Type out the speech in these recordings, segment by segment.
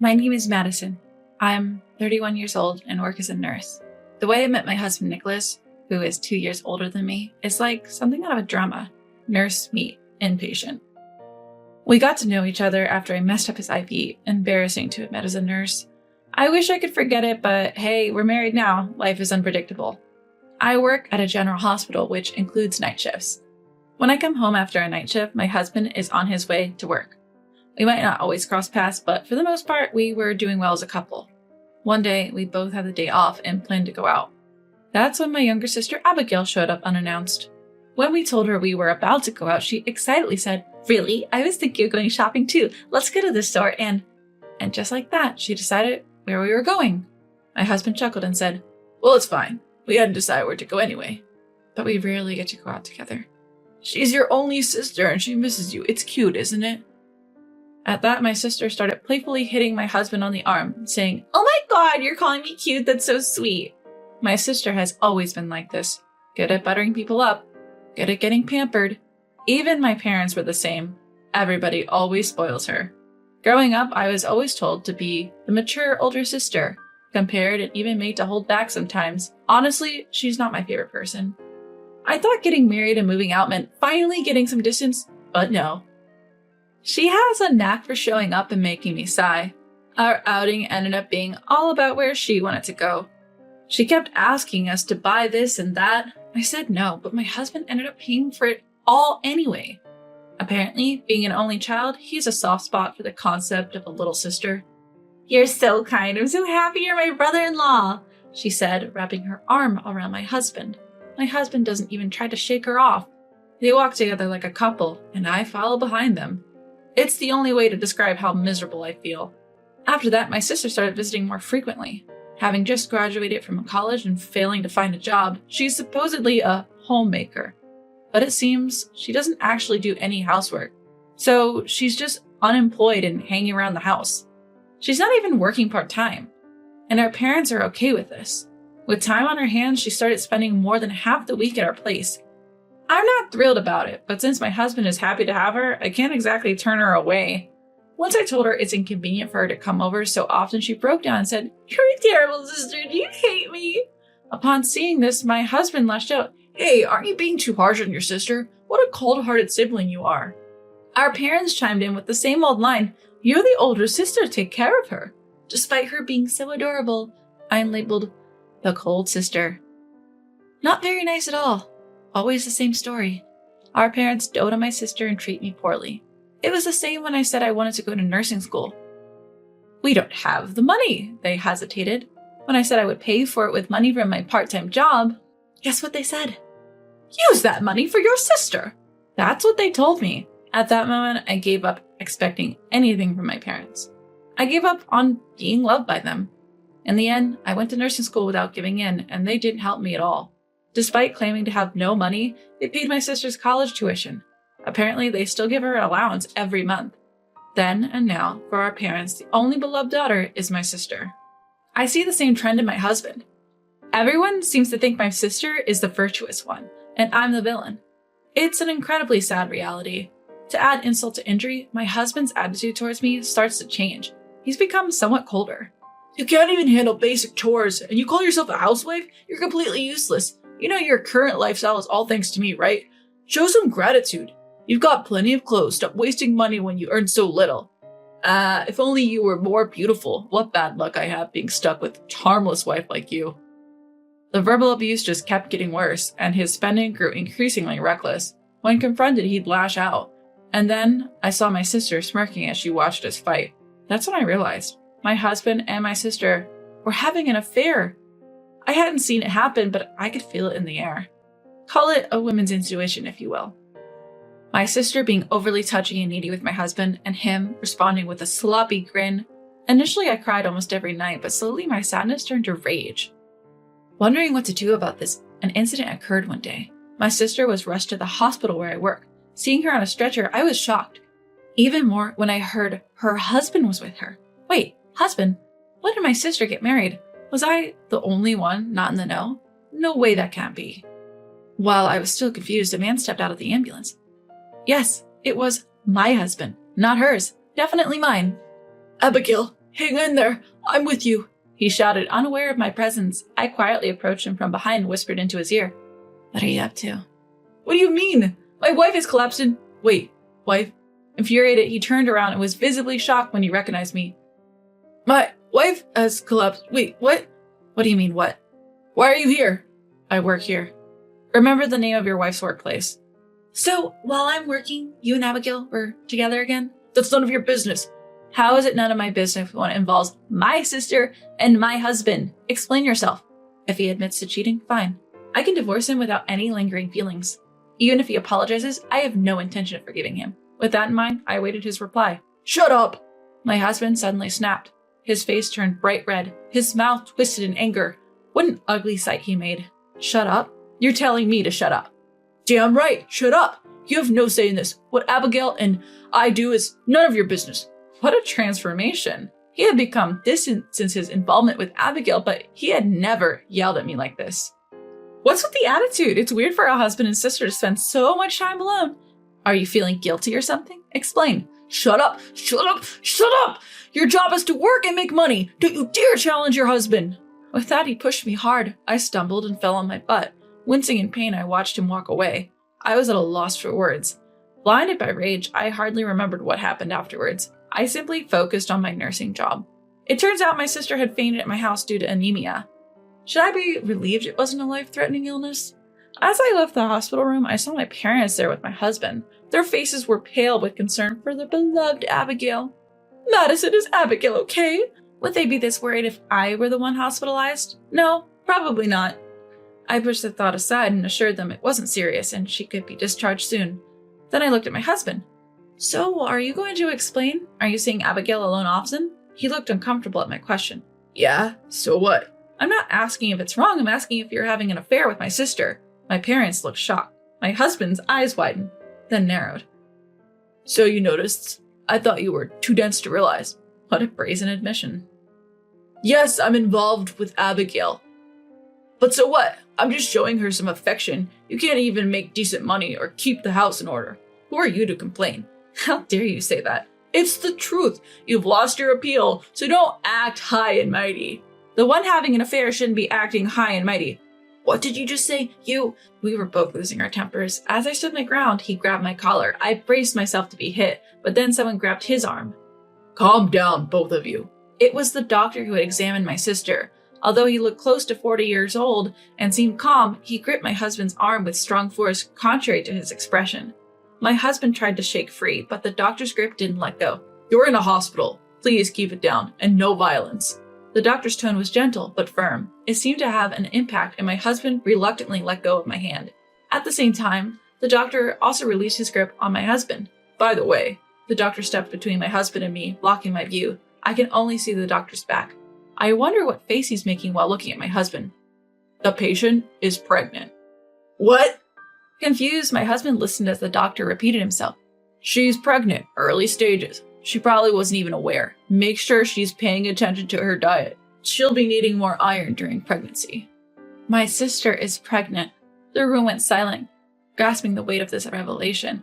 My name is Madison. I'm 31 years old and work as a nurse. The way I met my husband, Nicholas, who is 2 years older than me, is like something out of a drama. Nurse meet inpatient. We got to know each other after I messed up his IV, embarrassing to admit as a nurse. I wish I could forget it, but hey, we're married now. Life is unpredictable. I work at a general hospital, which includes night shifts. When I come home after a night shift, my husband is on his way to work. We might not always cross paths, but for the most part, we were doing well as a couple. One day, we both had the day off and planned to go out. That's when my younger sister Abigail showed up unannounced. When we told her we were about to go out, she excitedly said, "Really? I was thinking of going shopping too. Let's go to the store and just like that, she decided where we were going. My husband chuckled and said, "Well, it's fine. We hadn't decided where to go anyway." But we rarely get to go out together. "She's your only sister and she misses you. It's cute, isn't it?" At that, my sister started playfully hitting my husband on the arm, saying, "Oh my God, you're calling me cute. That's so sweet." My sister has always been like this. Good at buttering people up. Good at getting pampered. Even my parents were the same. Everybody always spoils her. Growing up, I was always told to be the mature older sister, compared and even made to hold back sometimes. Honestly, she's not my favorite person. I thought getting married and moving out meant finally getting some distance, but no. She has a knack for showing up and making me sigh. Our outing ended up being all about where she wanted to go. She kept asking us to buy this and that. I said no, but my husband ended up paying for it all anyway. Apparently, being an only child, he has a soft spot for the concept of a little sister. "You're so kind. I'm so happy you're my brother-in-law," she said, wrapping her arm around my husband. My husband doesn't even try to shake her off. They walk together like a couple, and I follow behind them. It's the only way to describe how miserable I feel. After that, my sister started visiting more frequently. Having just graduated from college and failing to find a job, she's supposedly a homemaker. But it seems she doesn't actually do any housework. So she's just unemployed and hanging around the house. She's not even working part-time. And our parents are okay with this. With time on her hands, she started spending more than half the week at our place. I'm not thrilled about it, but since my husband is happy to have her, I can't exactly turn her away. Once I told her it's inconvenient for her to come over so often, she broke down and said, "You're a terrible sister. Do you hate me?" Upon seeing this, my husband lashed out, "Hey, aren't you being too harsh on your sister? What a cold-hearted sibling you are." Our parents chimed in with the same old line, "You're the older sister, take care of her." Despite her being so adorable, I am labeled the cold sister. Not very nice at all. Always the same story. Our parents dote on my sister and treat me poorly. It was the same when I said I wanted to go to nursing school. "We don't have the money," they hesitated. When I said I would pay for it with money from my part-time job, guess what they said? "Use that money for your sister." That's what they told me. At that moment, I gave up expecting anything from my parents. I gave up on being loved by them. In the end, I went to nursing school without giving in, and they didn't help me at all. Despite claiming to have no money, they paid my sister's college tuition. Apparently, they still give her an allowance every month. Then and now, for our parents, the only beloved daughter is my sister. I see the same trend in my husband. Everyone seems to think my sister is the virtuous one, and I'm the villain. It's an incredibly sad reality. To add insult to injury, my husband's attitude towards me starts to change. He's become somewhat colder. "You can't even handle basic chores, and you call yourself a housewife? You're completely useless. You know your current lifestyle is all thanks to me, right? Show some gratitude. You've got plenty of clothes. Stop wasting money when you earn so little. If only you were more beautiful. What bad luck I have being stuck with a harmless wife like you." The verbal abuse just kept getting worse, and his spending grew increasingly reckless. When confronted, he'd lash out. And then I saw my sister smirking as she watched us fight. That's when I realized my husband and my sister were having an affair. I hadn't seen it happen, but I could feel it in the air. Call it a woman's intuition, if you will. My sister being overly touchy and needy with my husband, and him responding with a sloppy grin. Initially, I cried almost every night, but slowly my sadness turned to rage. Wondering what to do about this, an incident occurred one day. My sister was rushed to the hospital where I work. Seeing her on a stretcher, I was shocked. Even more when I heard her husband was with her. Wait, husband? When did my sister get married? Was I the only one not in the know? No way that can't be. While I was still confused, a man stepped out of the ambulance. Yes, it was my husband, not hers. Definitely mine. "Abigail, Hang in there. I'm with you. He shouted, unaware of my presence. I quietly approached him from behind and whispered into his ear. What are you up to? What do you mean? My wife has collapsed in... Wait, wife? Infuriated, he turned around and was visibly shocked when he recognized me. My wife has collapsed. Wait, what? What do you mean, what? Why are you here? I work here. Remember the name of your wife's workplace. So, while I'm working, you and Abigail were together again? That's none of your business. How is it none of my business when it involves my sister and my husband? Explain yourself. If he admits to cheating, fine. I can divorce him without any lingering feelings. Even if he apologizes, I have no intention of forgiving him. With that in mind, I awaited his reply. Shut up! My husband suddenly snapped. His face turned bright red. His mouth twisted in anger. What an ugly sight he made. Shut up? You're telling me to shut up. Damn right, shut up. You have no say in this. What Abigail and I do is none of your business. What a transformation. He had become distant since his involvement with Abigail, but he had never yelled at me like this. What's with the attitude? It's weird for a husband and sister to spend so much time alone. Are you feeling guilty or something? Explain. Shut up, shut up, shut up! Your job is to work and make money. Don't you dare challenge your husband. With that, he pushed me hard. I stumbled and fell on my butt. Wincing in pain, I watched him walk away. I was at a loss for words. Blinded by rage, I hardly remembered what happened afterwards. I simply focused on my nursing job. It turns out my sister had fainted at my house due to anemia. Should I be relieved it wasn't a life-threatening illness? As I left the hospital room, I saw my parents there with my husband. Their faces were pale with concern for their beloved Abigail. Madison, is Abigail okay? Would they be this worried if I were the one hospitalized? No, probably not. I pushed the thought aside and assured them it wasn't serious and she could be discharged soon. Then I looked at my husband. So, are you going to explain? Are you seeing Abigail alone often? He looked uncomfortable at my question. Yeah, so what? I'm not asking if it's wrong, I'm asking if you're having an affair with my sister. My parents looked shocked. My husband's eyes widened, then narrowed. So you noticed? I thought you were too dense to realize. What a brazen admission. Yes, I'm involved with Abigail. But so what? I'm just showing her some affection. You can't even make decent money or keep the house in order. Who are you to complain? How dare you say that? It's the truth. You've lost your appeal, so don't act high and mighty. The one having an affair shouldn't be acting high and mighty. What did you just say? We were both losing our tempers. As I stood my ground, he grabbed my collar. I braced myself to be hit, but then someone grabbed his arm. Calm down, both of you. It was the doctor who had examined my sister. Although he looked close to 40 years old and seemed calm, he gripped my husband's arm with strong force, contrary to his expression. My husband tried to shake free, but the doctor's grip didn't let go. You're in a hospital. Please keep it down, and no violence. The doctor's tone was gentle, but firm. It seemed to have an impact, and my husband reluctantly let go of my hand. At the same time, the doctor also released his grip on my husband. By the way, the doctor stepped between my husband and me, blocking my view. I can only see the doctor's back. I wonder what face he's making while looking at my husband. The patient is pregnant. What? Confused, my husband listened as the doctor repeated himself. She's pregnant, early stages. She probably wasn't even aware. Make sure she's paying attention to her diet. She'll be needing more iron during pregnancy. My sister is pregnant. The room went silent, grasping the weight of this revelation.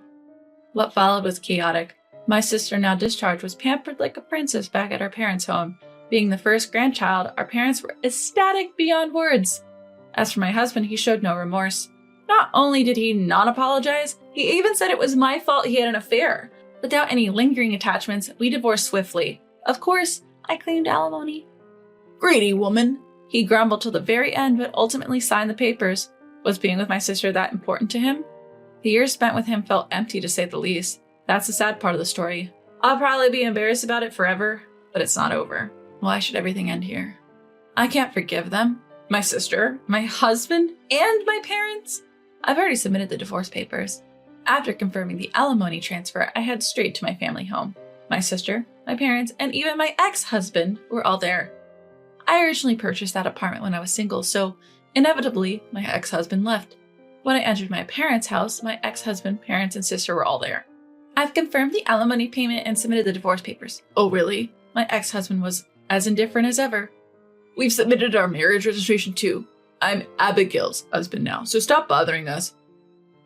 What followed was chaotic. My sister, now discharged, was pampered like a princess back at our parents' home. Being the first grandchild, our parents were ecstatic beyond words. As for my husband, he showed no remorse. Not only did he not apologize, he even said it was my fault he had an affair. Without any lingering attachments, we divorced swiftly. Of course, I claimed alimony. Greedy woman, he grumbled till the very end, but ultimately signed the papers. Was being with my sister that important to him? The years spent with him felt empty, to say the least. That's the sad part of the story. I'll probably be embarrassed about it forever, but it's not over. Why should everything end here? I can't forgive them. My sister, my husband, and my parents. I've already submitted the divorce papers. After confirming the alimony transfer, I head straight to my family home. My sister, my parents, and even my ex-husband were all there. I originally purchased that apartment when I was single, so inevitably, my ex-husband left. When I entered my parents' house, my ex-husband, parents, and sister were all there. I've confirmed the alimony payment and submitted the divorce papers. Oh, really? My ex-husband was as indifferent as ever. We've submitted our marriage registration too. I'm Abigail's husband now, so stop bothering us.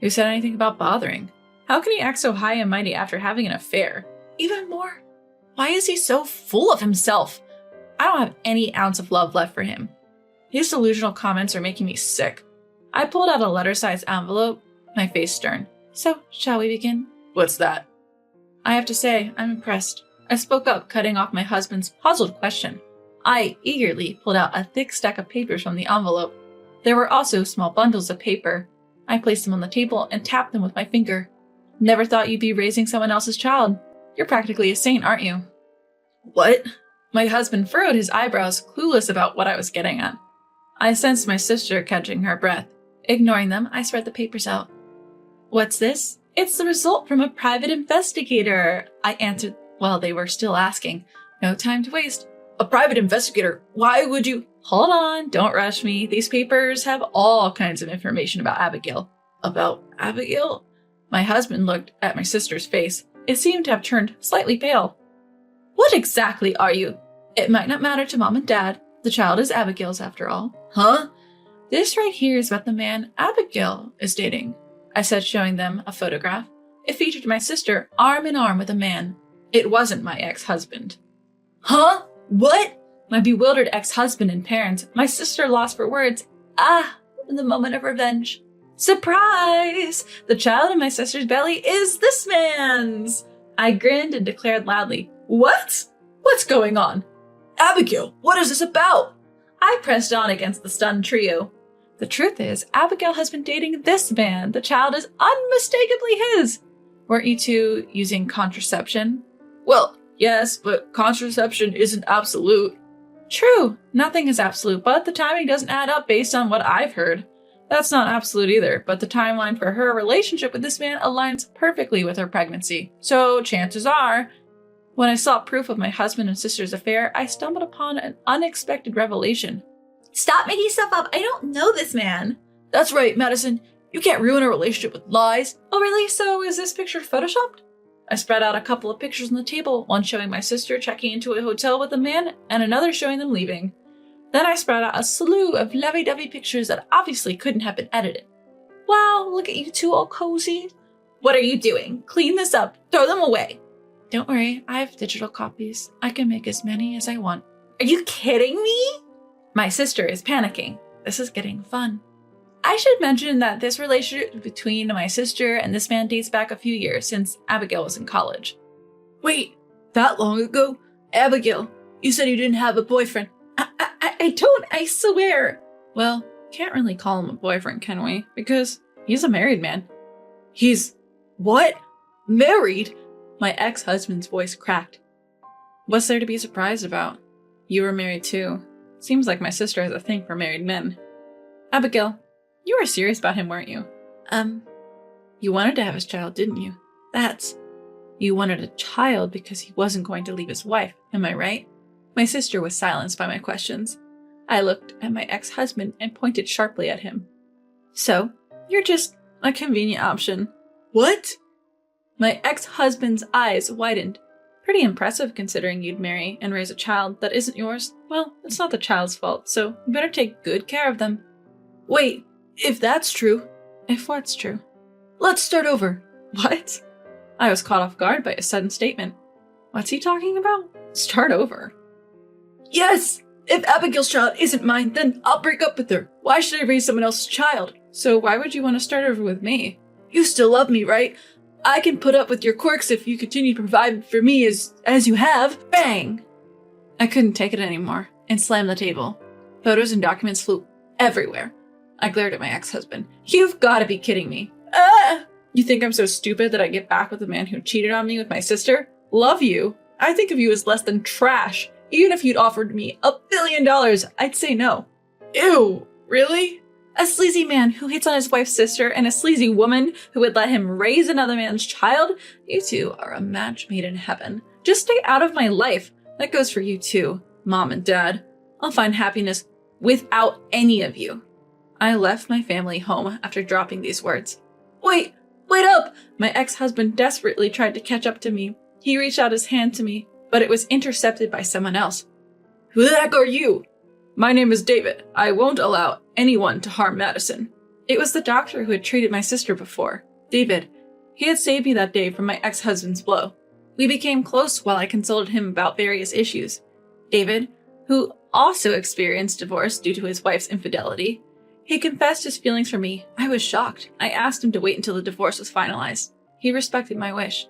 Who said anything about bothering? How can he act so high and mighty after having an affair? Even more, why is he so full of himself? I don't have any ounce of love left for him. His delusional comments are making me sick. I pulled out a letter-sized envelope, my face stern. So, shall we begin? What's that? I have to say, I'm impressed. I spoke up, cutting off my husband's puzzled question. I eagerly pulled out a thick stack of papers from the envelope. There were also small bundles of paper. I placed them on the table and tapped them with my finger. Never thought you'd be raising someone else's child. You're practically a saint, aren't you? What? My husband furrowed his eyebrows, clueless about what I was getting at. I sensed my sister catching her breath. Ignoring them, I spread the papers out. What's this? It's the result from a private investigator, I answered while they were still asking. No time to waste. A private investigator? Why would you? Hold on, don't rush me. These papers have all kinds of information about Abigail. About Abigail? My husband looked at my sister's face. It seemed to have turned slightly pale. What exactly are you? It might not matter to Mom and Dad. The child is Abigail's after all. Huh? This right here is about the man Abigail is dating, I said, showing them a photograph. It featured my sister arm in arm with a man. It wasn't my ex-husband. Huh? What? My bewildered ex-husband and parents, my sister lost for words. In the moment of revenge. Surprise! The child in my sister's belly is this man's! I grinned and declared loudly, What? What's going on? Abigail, what is this about? I pressed on against the stunned trio. The truth is, Abigail has been dating this man. The child is unmistakably his. Weren't you two using contraception? Well, yes, but contraception isn't absolute. True, nothing is absolute, but the timing doesn't add up based on what I've heard. That's not absolute either, but the timeline for her relationship with this man aligns perfectly with her pregnancy. So chances are, when I saw proof of my husband and sister's affair, I stumbled upon an unexpected revelation. Stop making stuff up. I don't know this man. That's right, Madison. You can't ruin a relationship with lies. Oh, really? So is this picture photoshopped? I spread out a couple of pictures on the table, one showing my sister checking into a hotel with a man and another showing them leaving. Then I spread out a slew of lovey-dovey pictures that obviously couldn't have been edited. Wow, look at you two all cozy. What are you doing? Clean this up. Throw them away. Don't worry, I have digital copies. I can make as many as I want. Are you kidding me? My sister is panicking. This is getting fun. I should mention that this relationship between my sister and this man dates back a few years, since Abigail was in college. Wait, that long ago? Abigail, you said you didn't have a boyfriend. I don't, I swear. Well, can't really call him a boyfriend, can we? Because he's a married man. He's what? Married? My ex-husband's voice cracked. What's there to be surprised about? You were married too. Seems like my sister has a thing for married men. Abigail, you were serious about him, weren't you? You wanted to have his child, didn't you? You wanted a child because he wasn't going to leave his wife, am I right? My sister was silenced by my questions. I looked at my ex-husband and pointed sharply at him. So, you're just a convenient option. What? My ex-husband's eyes widened. Pretty impressive considering you'd marry and raise a child that isn't yours. Well, it's not the child's fault, so you better take good care of them. Wait, if that's true. If what's true? Let's start over. What? I was caught off guard by a sudden statement. What's he talking about? Start over. Yes! If Abigail's child isn't mine, then I'll break up with her. Why should I raise someone else's child? So why would you want to start over with me? You still love me, right? I can put up with your quirks if you continue to provide for me as you have. Bang! I couldn't take it anymore and slammed the table. Photos and documents flew everywhere. I glared at my ex-husband. You've got to be kidding me. You think I'm so stupid that I get back with the man who cheated on me with my sister? Love you. I think of you as less than trash. Even if you'd offered me $1 billion, I'd say no. Ew, really? A sleazy man who hits on his wife's sister and a sleazy woman who would let him raise another man's child? You two are a match made in heaven. Just stay out of my life. That goes for you too, Mom and Dad. I'll find happiness without any of you. I left my family home after dropping these words. Wait up! My ex-husband desperately tried to catch up to me. He reached out his hand to me, but it was intercepted by someone else. Who the heck are you? My name is David. I won't allow anyone to harm Madison. It was the doctor who had treated my sister before. David. He had saved me that day from my ex-husband's blow. We became close while I consulted him about various issues. David, who also experienced divorce due to his wife's infidelity. He confessed his feelings for me. I was shocked. I asked him to wait until the divorce was finalized. He respected my wish.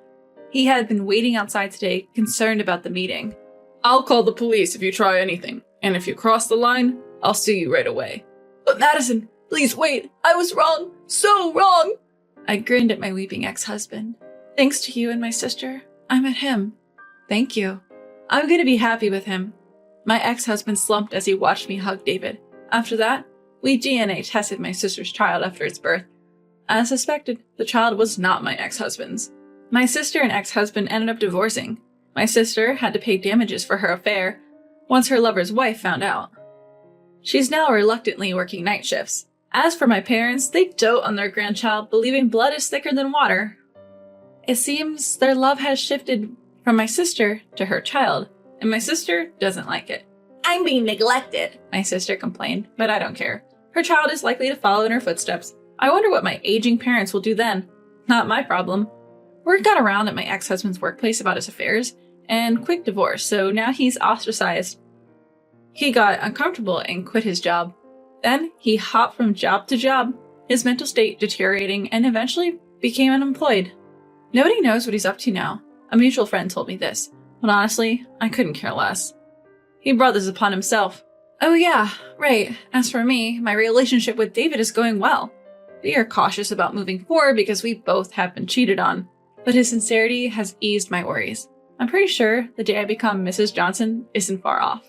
He had been waiting outside today, concerned about the meeting. "I'll call the police if you try anything, and if you cross the line, I'll sue you right away." "But Madison, please wait. I was wrong. So wrong." I grinned at my weeping ex-husband. "Thanks to you and my sister, I met him. Thank you. I'm going to be happy with him." My ex-husband slumped as he watched me hug David. After that, we DNA tested my sister's child after its birth. As suspected, the child was not my ex-husband's. My sister and ex-husband ended up divorcing. My sister had to pay damages for her affair once her lover's wife found out. She's now reluctantly working night shifts. As for my parents, they dote on their grandchild, believing blood is thicker than water. It seems their love has shifted from my sister to her child, and my sister doesn't like it. "I'm being neglected," my sister complained, but I don't care. Her child is likely to follow in her footsteps. I wonder what my aging parents will do then. Not my problem. Word got around at my ex-husband's workplace about his affairs and quick divorce, so now he's ostracized. He got uncomfortable and quit his job. Then he hopped from job to job, his mental state deteriorating, and eventually became unemployed. Nobody knows what he's up to now. A mutual friend told me this, but honestly, I couldn't care less. He brought this upon himself. Oh yeah, right. As for me, my relationship with David is going well. We are cautious about moving forward because we both have been cheated on, but his sincerity has eased my worries. I'm pretty sure the day I become Mrs. Johnson isn't far off.